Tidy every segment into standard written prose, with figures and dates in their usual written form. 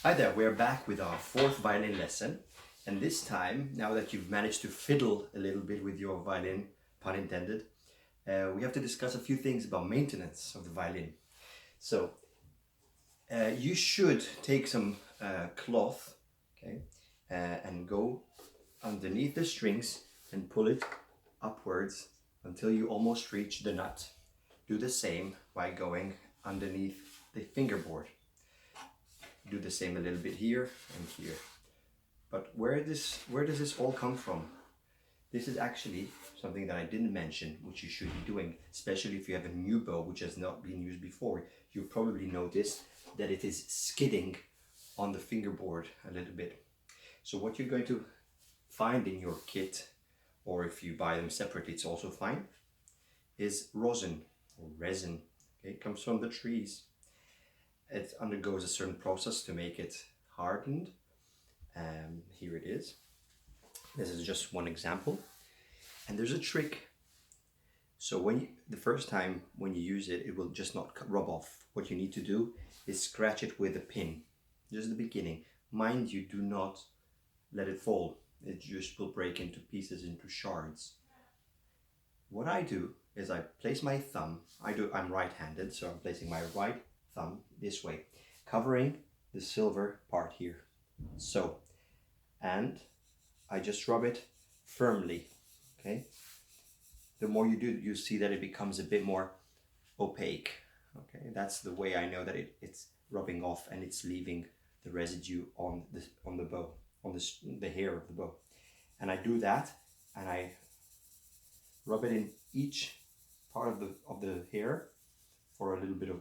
Hi there, we're back with our fourth violin lesson. And this time, now that you've managed to fiddle a little bit with your violin, pun intended, we have to discuss a few things about maintenance of the violin. So, you should take some cloth, okay, and go underneath the strings and pull it upwards until you almost reach the nut. Do the same by going underneath the fingerboard. Do the same a little bit here and here. But where does this all come from? This is actually something that I didn't mention, which you should be doing, especially if you have a new bow which has not been used before. You probably notice that it is skidding on the fingerboard a little bit. So what you're going to find in your kit, or if you buy them separately, it's also fine, is rosin or resin. Okay, it comes from the trees. It undergoes a certain process to make it hardened. Here it is. This is just one example. And there's a trick. So the first time when you use it, it will just not rub off. What you need to do is scratch it with a pin. Just the beginning. Mind you, do not let it fall. It just will break into pieces, into shards. What I do is I place my thumb. I'm right-handed, so I'm placing my right thumb this way, covering the silver part here. So, and I just rub it firmly, okay? The more you do, you see that it becomes a bit more opaque, okay? That's the way I know that it's rubbing off and it's leaving the residue on the bow, on the hair of the bow. And I do that, and I rub it in each part of the hair for a little bit of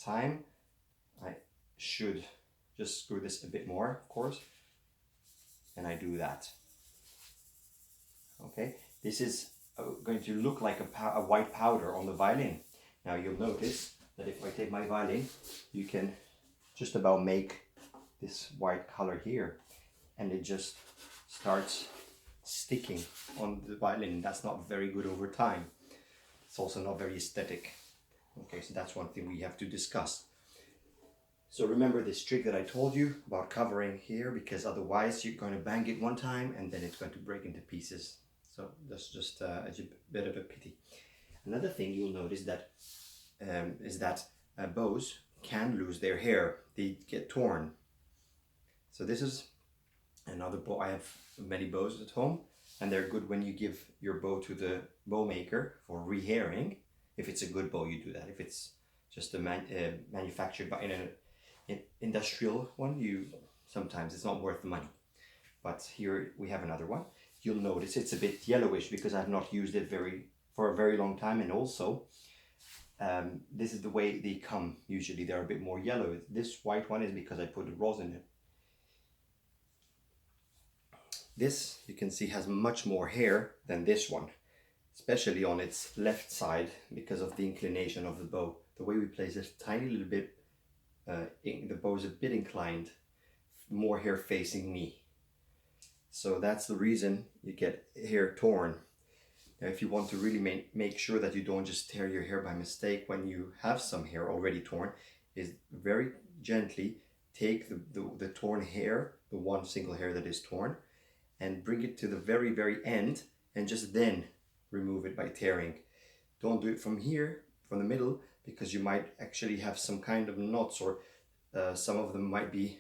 time. I should just screw this a bit more, of course, and I do that. Okay, this is going to look like a white powder on the violin. Now you'll notice that if I take my violin, you can just about make this white color here, and it just starts sticking on the violin. That's not very good over time. It's also not very aesthetic. Okay, so that's one thing we have to discuss. So remember this trick that I told you about covering here, because otherwise you're going to bang it one time and then it's going to break into pieces. So that's just a bit of a pity. Another thing you'll notice is that bows can lose their hair. They get torn. So this is another bow. I have many bows at home, and they're good when you give your bow to the bow maker for rehairing. If it's a good bow, you do that. If it's just manufactured by an industrial one, sometimes it's not worth the money. But here we have another one. You'll notice it's a bit yellowish because I've not used it for a very long time, and also this is the way they come. Usually they're a bit more yellow. This white one is because I put rosin in it. This, you can see, has much more hair than this one, especially on its left side because of the inclination of the bow. The way we place it, tiny little bit, the bow is a bit inclined, more hair facing me. So that's the reason you get hair torn. Now, if you want to really make sure that you don't just tear your hair by mistake when you have some hair already torn, is very gently take the torn hair, the one single hair that is torn, and bring it to the very, very end, and just then remove it by tearing. Don't do it from here, from the middle, because you might actually have some kind of knots, or some of them might be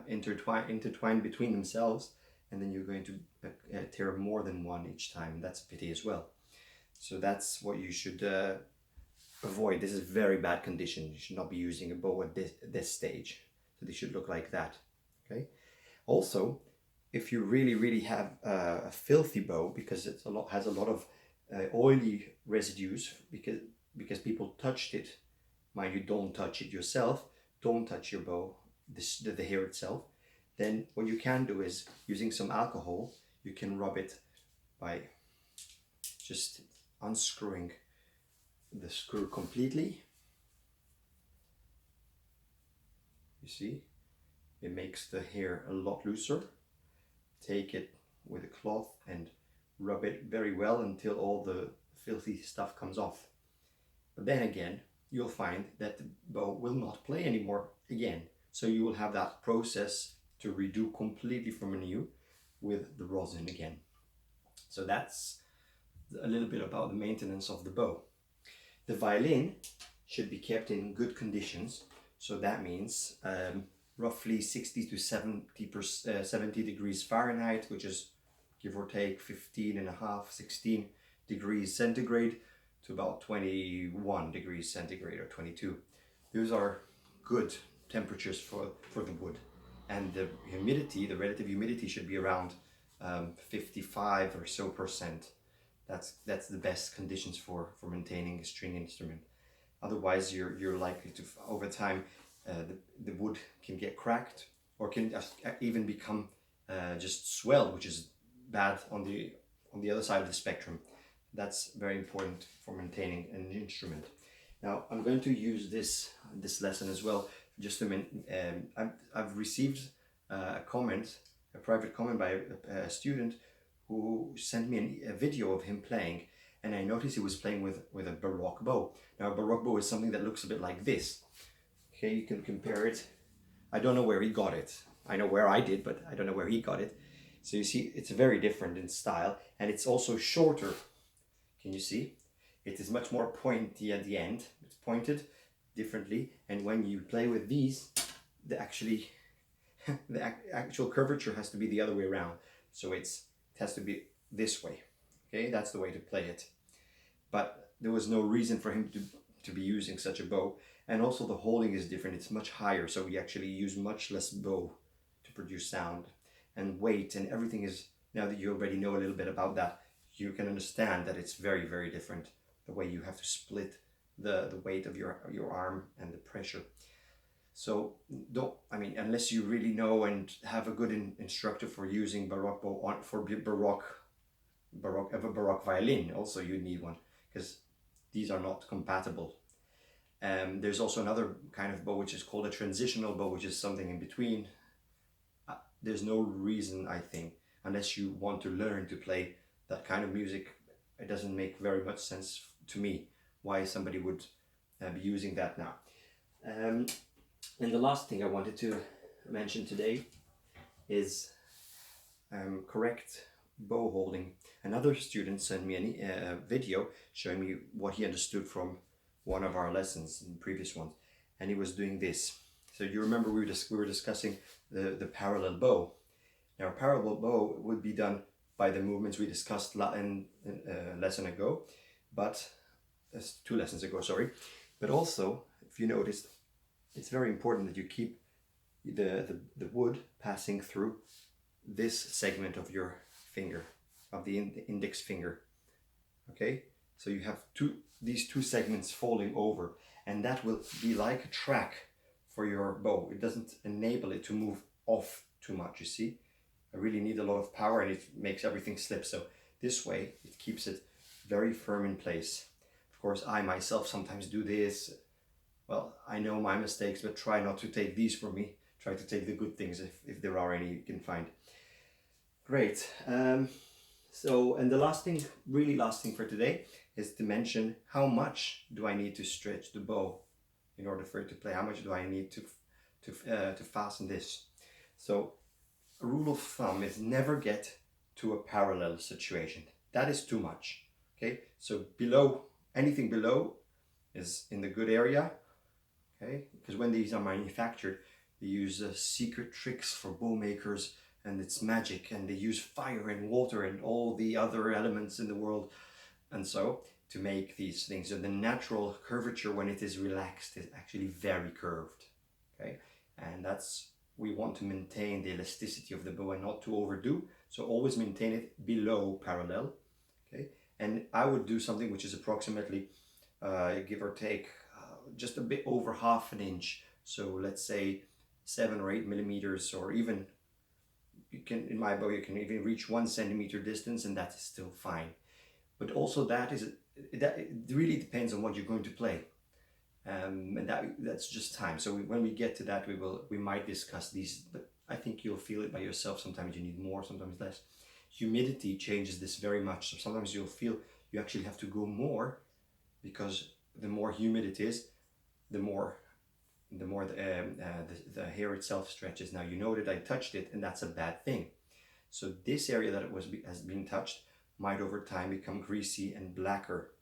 intertwined between themselves, and then you're going to tear more than one each time. That's a pity as well. So that's what you should avoid. This is very bad condition. You should not be using a bow at this stage. So they should look like that. Okay. Also, if you really have a filthy bow, because has a lot of oily residues, because people touched it. Mind you, don't touch it yourself. Don't touch your bow, the hair itself. Then what you can do is, using some alcohol, you can rub it by just unscrewing the screw completely. You see, it makes the hair a lot looser. Take it with a cloth and rub it very well until all the filthy stuff comes off. But then again, you'll find that the bow will not play anymore again, So you will have that process to redo completely from anew with the rosin again. So that's a little bit about the maintenance of the bow. The violin should be kept in good conditions. So that means roughly 60 to 70 degrees Fahrenheit, which is give or take 15 and a half, 16 degrees centigrade to about 21 degrees centigrade or 22. Those are good temperatures for the wood. And the humidity, the relative humidity should be around 55 or so percent. That's the best conditions for maintaining a string instrument. Otherwise, you're likely to, over time, the wood can get cracked or can even become just swelled, which is bad on the other side of the spectrum. That's very important for maintaining an instrument. Now, I'm going to use this lesson as well. Just a minute. I've received a private comment by a student who sent me a video of him playing, and I noticed he was playing with a Baroque bow. Now, a Baroque bow is something that looks a bit like this. Okay, you can compare it. I don't know where he got it. I know where I did, but I don't know where he got it. So you see, it's very different in style, and it's also shorter. Can you see? It is much more pointy at the end. It's pointed differently, and when you play with these, the actual curvature has to be the other way around. So it has to be this way. Okay, that's the way to play it. But there was no reason for him to be using such a bow, and also the holding is different. It's much higher, so we actually use much less bow to produce sound and weight, and everything is, now that you already know a little bit about that, you can understand that it's very, very different, the way you have to split the weight of your arm and the pressure. So unless you really know and have a good instructor for using Baroque bow for Baroque violin, also you need one, because these are not compatible. There's also another kind of bow which is called a transitional bow, which is something in between. There's no reason, I think, unless you want to learn to play that kind of music, it doesn't make very much sense to me why somebody would be using that now. And the last thing I wanted to mention today is correct bow holding. Another student sent me a video showing me what he understood from one of our lessons in the previous ones, and he was doing this. So you remember we were discussing the parallel bow. Now, a parallel bow would be done by the movements we discussed in lesson ago, but 2 lessons ago, sorry. But also, if you noticed, it's very important that you keep the wood passing through this segment of your finger, of the index finger. Okay, so you have these two segments falling over, and that will be like a track for your bow. It doesn't enable it to move off too much, you see. I really need a lot of power, and it makes everything slip. So this way it keeps it very firm in place. Of course, I myself sometimes do this. Well, I know my mistakes, but try not to take these from me. Try to take the good things if there are any you can find. Great. So, and the last thing, really last thing for today, is to mention how much do I need to stretch the bow in order for it to play? How much do I need to fasten this? So, a rule of thumb is never get to a parallel situation. That is too much. Okay, so anything below is in the good area. Okay, because when these are manufactured, they use secret tricks for bow makers, and it's magic, and they use fire and water and all the other elements in the world, and so to make these things. So the natural curvature, when it is relaxed, is actually very curved. Okay, and we want to maintain the elasticity of the bow and not to overdo. So always maintain it below parallel. Okay, and I would do something which is approximately, give or take, just a bit over half an inch. So let's say 7 or 8 millimeters, or even in my bow you can even reach 1 centimeter distance, and that is still fine. But also that it really depends on what you're going to play. And that's just time. So when we get to that, we might discuss these, but I think you'll feel it by yourself. Sometimes you need more, sometimes less. Humidity changes this very much. So sometimes you'll feel you actually have to go more, because the more humid it is, the more the more the hair itself stretches. Now you know that I touched it, and that's a bad thing. So this area that has been touched might over time become greasy and blacker.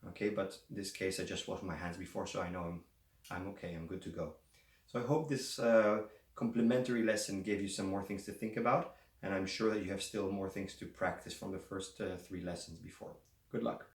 Okay, but in this case I just washed my hands before, so I know I'm okay, I'm good to go. So I hope this complimentary lesson gave you some more things to think about, and I'm sure that you have still more things to practice from the first 3 lessons before. Good luck.